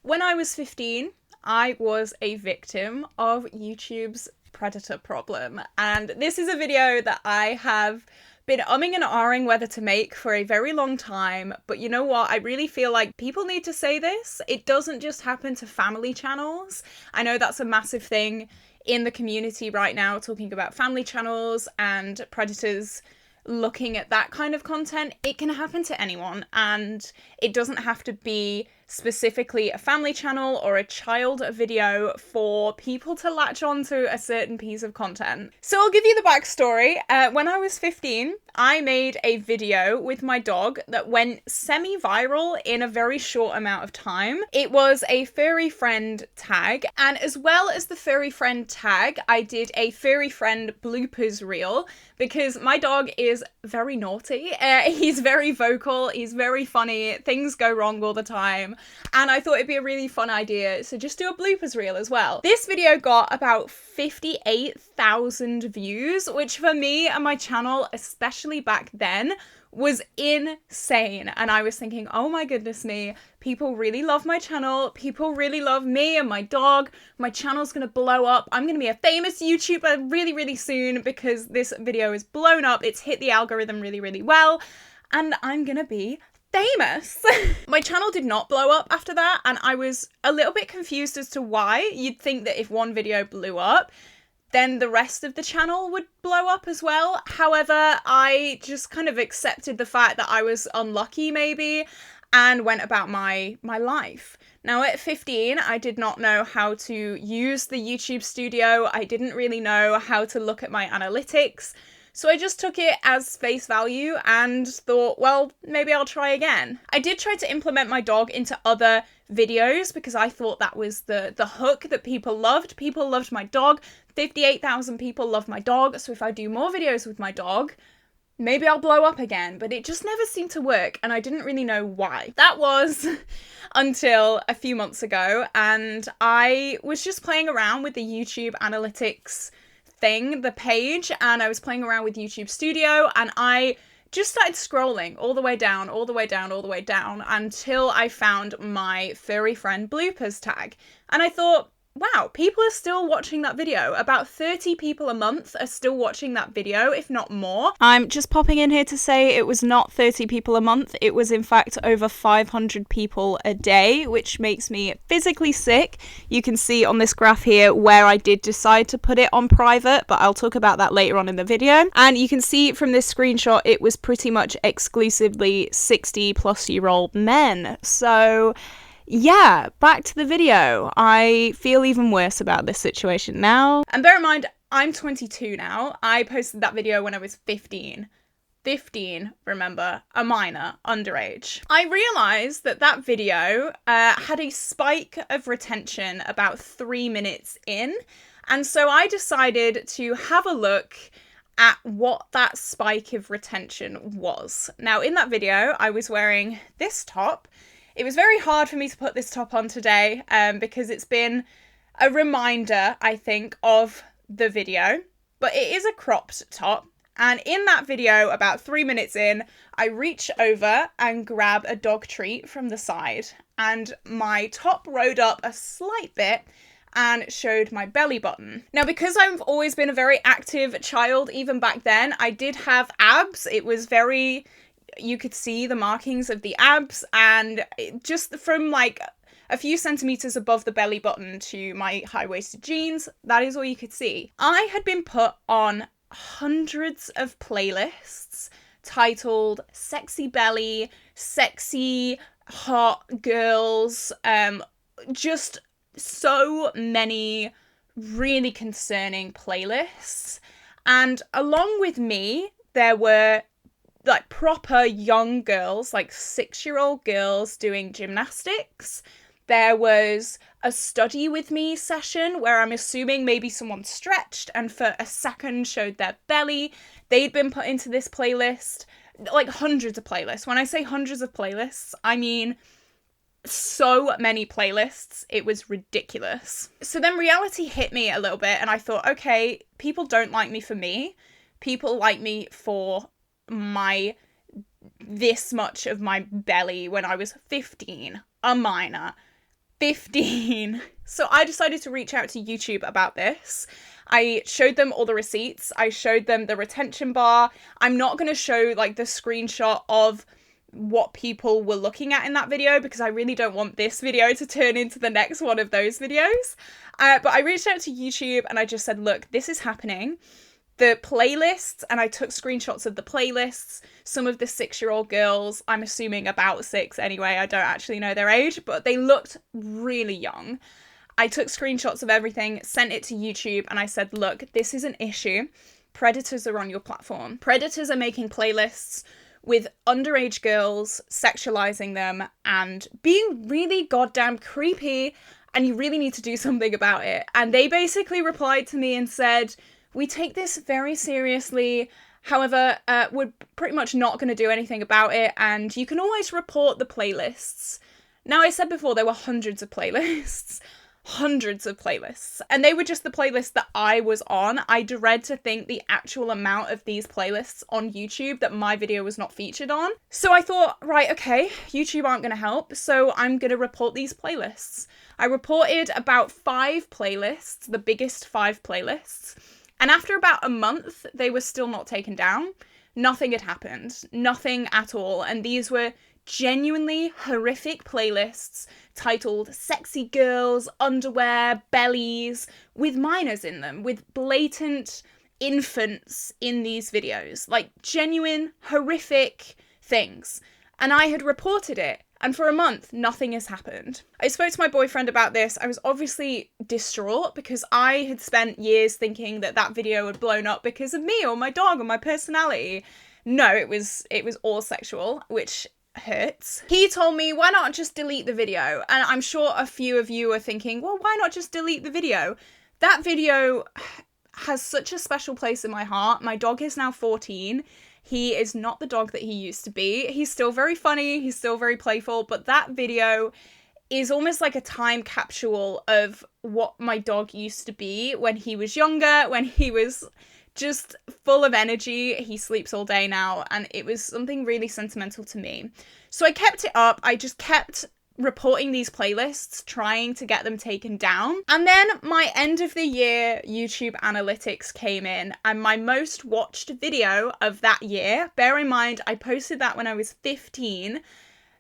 When I was 15, I was a victim of YouTube's predator problem. And this is a video that I have been umming and ahhing whether to make for a very long time. But you know what? I really feel like people need to say this. It doesn't just happen to family channels. I know that's a massive thing in the community right now, talking about family channels and predators looking at that kind of content. It can happen to anyone, and it doesn't have to be specifically a family channel or a child video for people to latch on to a certain piece of content. So I'll give you the backstory. When I was 15, I made a video with my dog that went semi-viral in a very short amount of time. It was a furry friend tag, and as well as the furry friend tag, I did a furry friend bloopers reel because my dog is very naughty. He's very vocal, he's very funny, things go wrong all the time. And I thought it'd be a really fun idea to just do a bloopers reel as well. This video got about 58,000 views, which for me and my channel, especially back then, was insane. And I was thinking, oh my goodness me, people really love my channel. People really love me and my dog. My channel's gonna blow up. I'm gonna be a famous YouTuber really, really soon because this video is blown up. It's hit the algorithm really, really well. And I'm gonna be famous. My channel did not blow up after that, and I was a little bit confused as to why. You'd think that if one video blew up, then the rest of the channel would blow up as well. However, I just kind of accepted the fact that I was unlucky maybe and went about my life. Now at 15, I did not know how to use the YouTube studio. I didn't really know how to look at my analytics. So I just took it as face value and thought, well, maybe I'll try again. I did try to implement my dog into other videos because I thought that was the hook that people loved. People loved my dog. 58,000 people love my dog. So if I do more videos with my dog, maybe I'll blow up again. But it just never seemed to work, and I didn't really know why. That was until a few months ago, and I was just playing around with the YouTube analytics thing, the page, and I was playing around with YouTube Studio, and I just started scrolling all the way down, all the way down, all the way down until I found my furry friend bloopers tag. And I thought, wow, people are still watching that video. About 30 people a month are still watching that video, if not more. I'm just popping in here to say it was not 30 people a month. It was in fact over 500 people a day, which makes me physically sick. You can see on this graph here where I did decide to put it on private, but I'll talk about that later on in the video. And you can see from this screenshot, it was pretty much exclusively 60-plus-year-old men. So yeah, back to the video. I feel even worse about this situation now. And bear in mind, I'm 22 now. I posted that video when I was 15. 15, remember, a minor, underage. I realised that that video had a spike of retention about 3 minutes in. And so I decided to have a look at what that spike of retention was. Now, in that video, I was wearing this top. It was very hard for me to put this top on today because it's been a reminder, I think, of the video. But it is a cropped top. And in that video, about 3 minutes in, I reach over and grab a dog treat from the side. And my top rode up a slight bit and showed my belly button. Now, because I've always been a very active child, even back then, I did have abs. It was very... You could see the markings of the abs, and just from like a few centimeters above the belly button to my high-waisted jeans, that is all you could see. I had been put on hundreds of playlists titled Sexy Belly, Sexy Hot Girls, just so many really concerning playlists. And along with me, there were like proper young girls, like 6-year-old girls doing gymnastics. There was a study with me session where I'm assuming maybe someone stretched and for a second showed their belly. They'd been put into this playlist, like hundreds of playlists. When I say hundreds of playlists, I mean so many playlists. It was ridiculous. So then reality hit me a little bit and I thought, okay, people don't like me for me. People like me for my this much of my belly when I was 15, a minor. 15. So I decided to reach out to YouTube about this. I showed them all the receipts. I showed them the retention bar. I'm not going to show like the screenshot of what people were looking at in that video because I really don't want this video to turn into the next one of those videos. But I reached out to YouTube and I just said, look, this is happening. The playlists, and I took screenshots of the playlists, some of the 6-year-old girls, I'm assuming about 6 anyway, I don't actually know their age, but they looked really young. I took screenshots of everything, sent it to YouTube, and I said, look, this is an issue. Predators are on your platform. Predators are making playlists with underage girls, sexualizing them, and being really goddamn creepy, and you really need to do something about it. And they basically replied to me and said, we take this very seriously. However, we're pretty much not going to do anything about it, and you can always report the playlists. Now, I said before there were hundreds of playlists. Hundreds of playlists. And they were just the playlists that I was on. I dread to think the actual amount of these playlists on YouTube that my video was not featured on. So I thought, right, okay, YouTube aren't going to help, so I'm going to report these playlists. I reported about 5 playlists, the biggest 5 playlists. And after about a month, they were still not taken down. Nothing had happened. Nothing at all. And these were genuinely horrific playlists titled Sexy Girls, Underwear, Bellies, with minors in them, with blatant infants in these videos. Like, genuine, horrific things. And I had reported it. And for a month, nothing has happened. I spoke to my boyfriend about this. I was obviously distraught because I had spent years thinking that that video had blown up because of me or my dog or my personality. No, it was all sexual, which hurts. He told me, why not just delete the video? And I'm sure a few of you are thinking, well, why not just delete the video? That video has such a special place in my heart. My dog is now 14. He is not the dog that he used to be. He's still very funny, he's still very playful, but that video is almost like a time capsule of what my dog used to be when he was younger, when he was just full of energy. He sleeps all day now, and it was something really sentimental to me. So I kept it up. I just kept reporting these playlists, trying to get them taken down. And then my end of the year YouTube analytics came in, and my most watched video of that year, bear in mind I posted that when I was 15,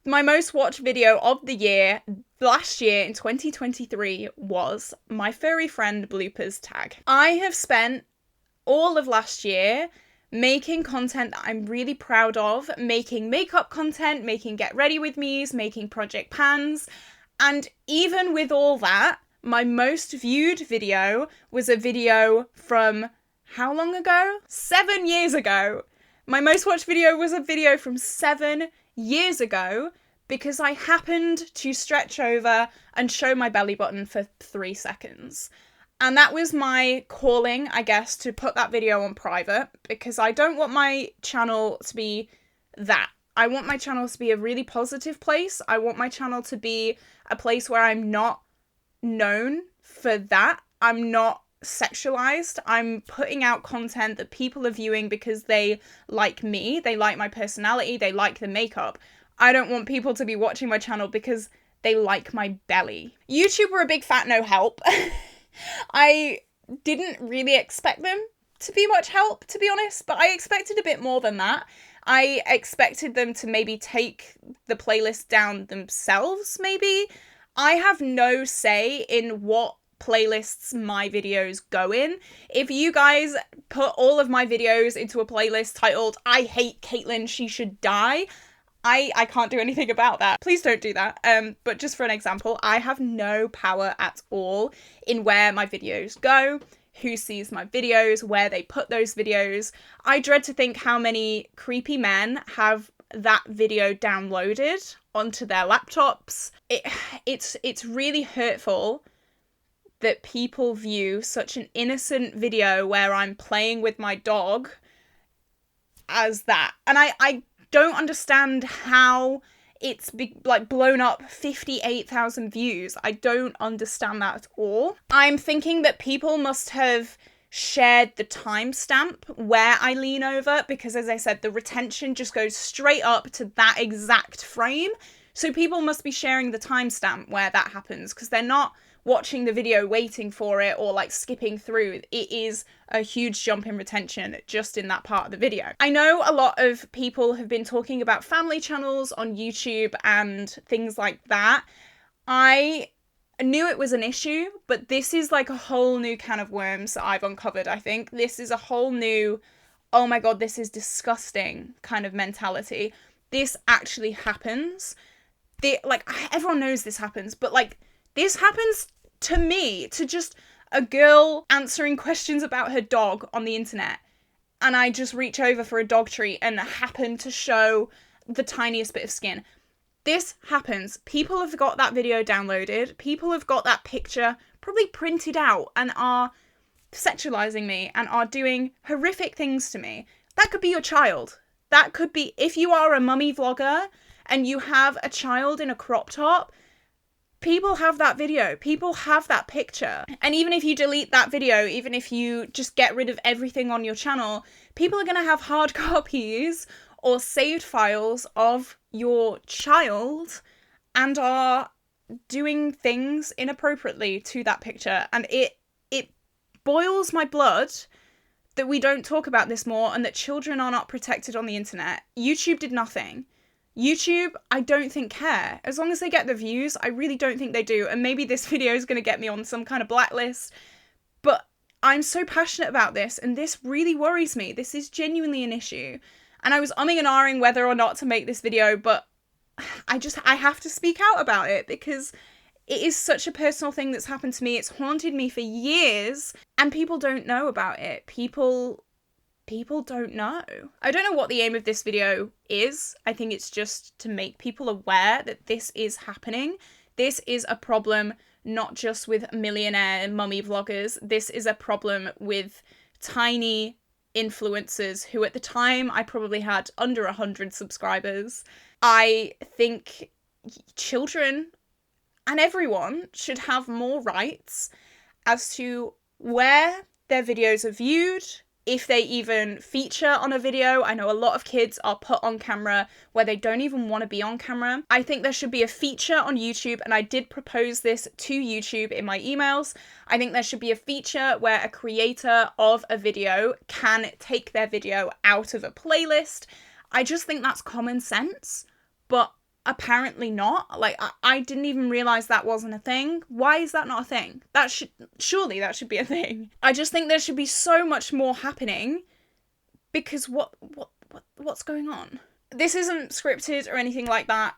my most watched video of the year last year in 2023 was my furry friend bloopers tag. I have spent all of last year making content that I'm really proud of, making makeup content, making get ready with me's, making project pans. And even with all that, my most viewed video was a video from how long ago? 7 years ago. My most watched video was a video from 7 years ago because I happened to stretch over and show my belly button for 3 seconds. And that was my calling, I guess, to put that video on private because I don't want my channel to be that. I want my channel to be a really positive place. I want my channel to be a place where I'm not known for that. I'm not sexualized. I'm putting out content that people are viewing because they like me, they like my personality, they like the makeup. I don't want people to be watching my channel because they like my belly. YouTube were a big fat no help. I didn't really expect them to be much help, to be honest, but I expected a bit more than that. I expected them to maybe take the playlist down themselves, maybe. I have no say in what playlists my videos go in. If you guys put all of my videos into a playlist titled, I hate Caitlyn, she should die, I can't do anything about that. Please don't do that. But just for an example, I have no power at all in where my videos go, who sees my videos, where they put those videos. I dread to think how many creepy men have that video downloaded onto their laptops. It's really hurtful that people view such an innocent video where I'm playing with my dog as that. And I don't understand how it's blown up 58,000 views. I don't understand that at all. I'm thinking that people must have shared the timestamp where I lean over because, as I said, the retention just goes straight up to that exact frame. So people must be sharing the timestamp where that happens, because they're not watching the video waiting for it or like skipping through. It is a huge jump in retention just in that part of the video. I know a lot of people have been talking about family channels on YouTube and things like that. I knew it was an issue, but this is like a whole new can of worms that I've uncovered. I think this is a whole new, oh my god, this is disgusting kind of mentality. This actually happens. Like, everyone knows this happens, but like, this happens to me, to just a girl answering questions about her dog on the internet, and I just reach over for a dog treat and happen to show the tiniest bit of skin. This happens. People have got that video downloaded. People have got that picture probably printed out and are sexualizing me and are doing horrific things to me. That could be your child. That could be, if you are a mummy vlogger and you have a child in a crop top, people have that video. People have that picture. And even if you delete that video, even if you just get rid of everything on your channel, people are going to have hard copies or saved files of your child and are doing things inappropriately to that picture. And it boils my blood that we don't talk about this more and that children are not protected on the internet. YouTube did nothing. YouTube, I don't think care. As long as they get the views, I really don't think they do. And maybe this video is going to get me on some kind of blacklist, but I'm so passionate about this and this really worries me. This is genuinely an issue. And I was umming and ahhing whether or not to make this video, but I have to speak out about it because it is such a personal thing that's happened to me. It's haunted me for years and people don't know about it. People don't know. I don't know what the aim of this video is. I think it's just to make people aware that this is happening. This is a problem not just with millionaire mummy vloggers. This is a problem with tiny influencers who at the time I probably had under 100 subscribers. I think children and everyone should have more rights as to where their videos are viewed, if they even feature on a video. I know a lot of kids are put on camera where they don't even want to be on camera. I think there should be a feature on YouTube, and I did propose this to YouTube in my emails. I think there should be a feature where a creator of a video can take their video out of a playlist. I just think that's common sense, but apparently not. Like, I didn't even realize that wasn't a thing. Why is that not a thing? Surely that should be a thing. I just think there should be so much more happening, because what's going on? This isn't scripted or anything like that.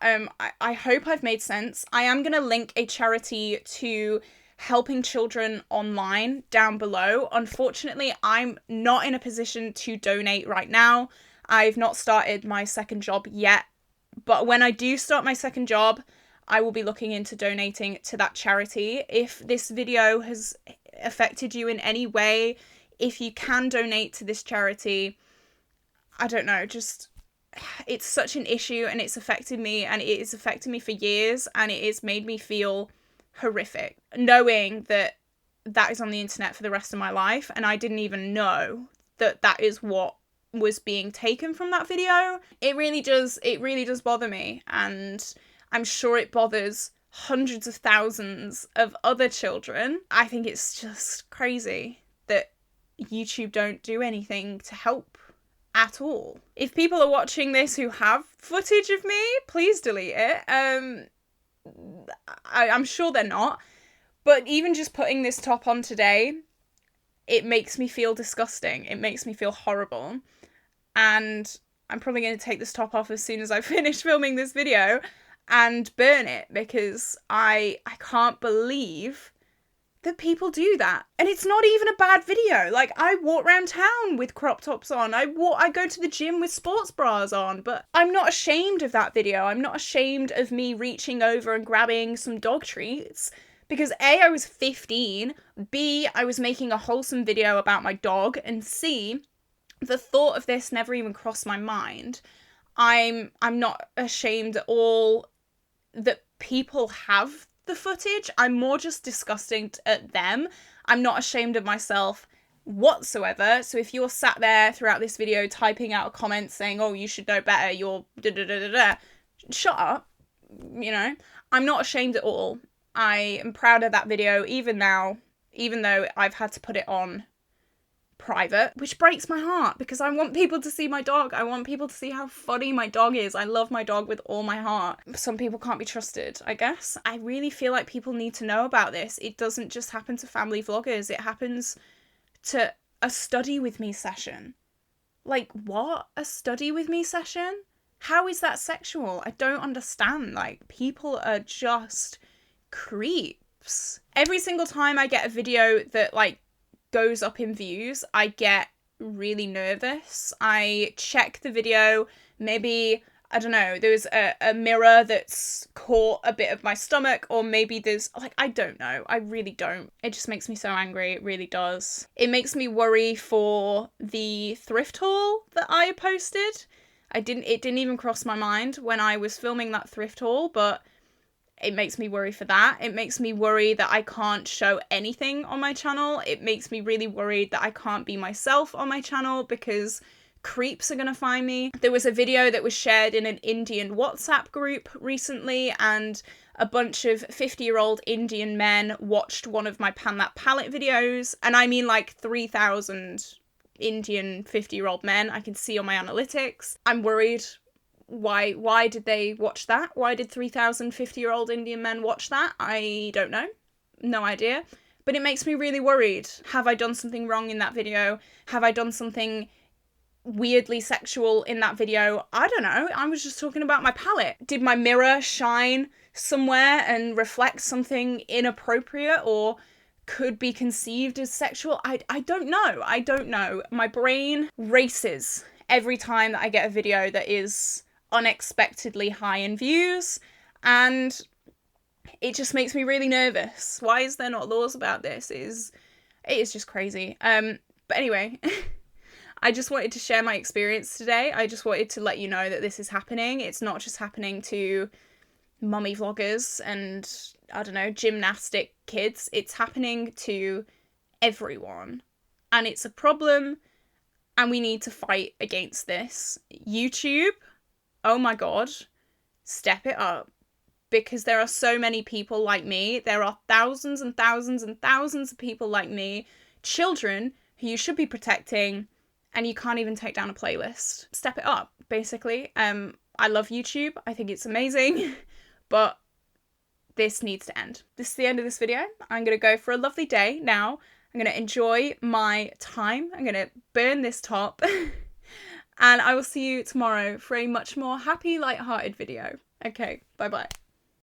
I hope I've made sense. I am gonna link a charity to helping children online down below. Unfortunately, I'm not in a position to donate right now. I've not started my second job yet. But when I do start my second job, I will be looking into donating to that charity. If this video has affected you in any way, if you can donate to this charity, I don't know, just, it's such an issue and it's affected me and it has affected me for years and it has made me feel horrific knowing that that is on the internet for the rest of my life and I didn't even know that that is what was being taken from that video. It really does bother me, and I'm sure it bothers hundreds of thousands of other children. I think it's just crazy that YouTube don't do anything to help at all. If people are watching this who have footage of me, please delete it. I'm sure they're not, but even just putting this top on today, it makes me feel disgusting. It makes me feel horrible. And I'm probably going to take this top off as soon as I finish filming this video and burn it, because I can't believe that people do that. And it's not even a bad video. Like, I walk around town with crop tops on. I go to the gym with sports bras on, but I'm not ashamed of that video. I'm not ashamed of me reaching over and grabbing some dog treats. Because A, I was 15, B, I was making a wholesome video about my dog, and C, the thought of this never even crossed my mind. I'm not ashamed at all that people have the footage. I'm more just disgusted at them. I'm not ashamed of myself whatsoever. So if you're sat there throughout this video typing out a comment saying, oh, you should know better, you're da-da-da-da-da, shut up. you know, I'm not ashamed at all. I am proud of that video even now, even though I've had to put it on private, which breaks my heart because I want people to see my dog. I want people to see how funny my dog is. I love my dog with all my heart. Some people can't be trusted, I guess. I really feel like people need to know about this. It doesn't just happen to family vloggers. It happens to a study with me session. Like, what? A study with me session? How is that sexual? I don't understand. Like, people are just creeps. Every single time I get a video that, like, goes up in views, I get really nervous. I check the video, maybe, I don't know, there's a mirror that's caught a bit of my stomach, or maybe there's, like, I don't know. I really don't. It just makes me so angry. It really does. It makes me worry for the thrift haul that I posted. It didn't even cross my mind when I was filming that thrift haul, but it makes me worry for that. It makes me worry that I can't show anything on my channel. It makes me really worried that I can't be myself on my channel because creeps are gonna find me. There was a video that was shared in an Indian WhatsApp group recently, and a bunch of 50-year-old Indian men watched one of my Pan That Palette videos, and I mean like 3,000 Indian 50-year-old men I can see on my analytics. I'm worried. Why did they watch that? Why did 3,000 50-year-old Indian men watch that? I don't know. No idea. But it makes me really worried. Have I done something wrong in that video? Have I done something weirdly sexual in that video? I don't know. I was just talking about my palette. Did my mirror shine somewhere and reflect something inappropriate or could be conceived as sexual? I don't know. I don't know. My brain races every time that I get a video that is unexpectedly high in views, and it just makes me really nervous. Why is there not laws about this? It is just crazy. But anyway, I just wanted to share my experience today. I just wanted to let you know that this is happening. It's not just happening to mummy vloggers and, I don't know, gymnastic kids. It's happening to everyone, and it's a problem, and we need to fight against this. YouTube, oh my god, step it up. Because there are so many people like me. There are thousands and thousands and thousands of people like me, children who you should be protecting, and you can't even take down a playlist. Step it up, basically. I love YouTube. I think it's amazing, but this needs to end. This is the end of this video. I'm going to go for a lovely day now. I'm going to enjoy my time. I'm going to burn this top. And I will see you tomorrow for a much more happy, light-hearted video. Okay, bye-bye.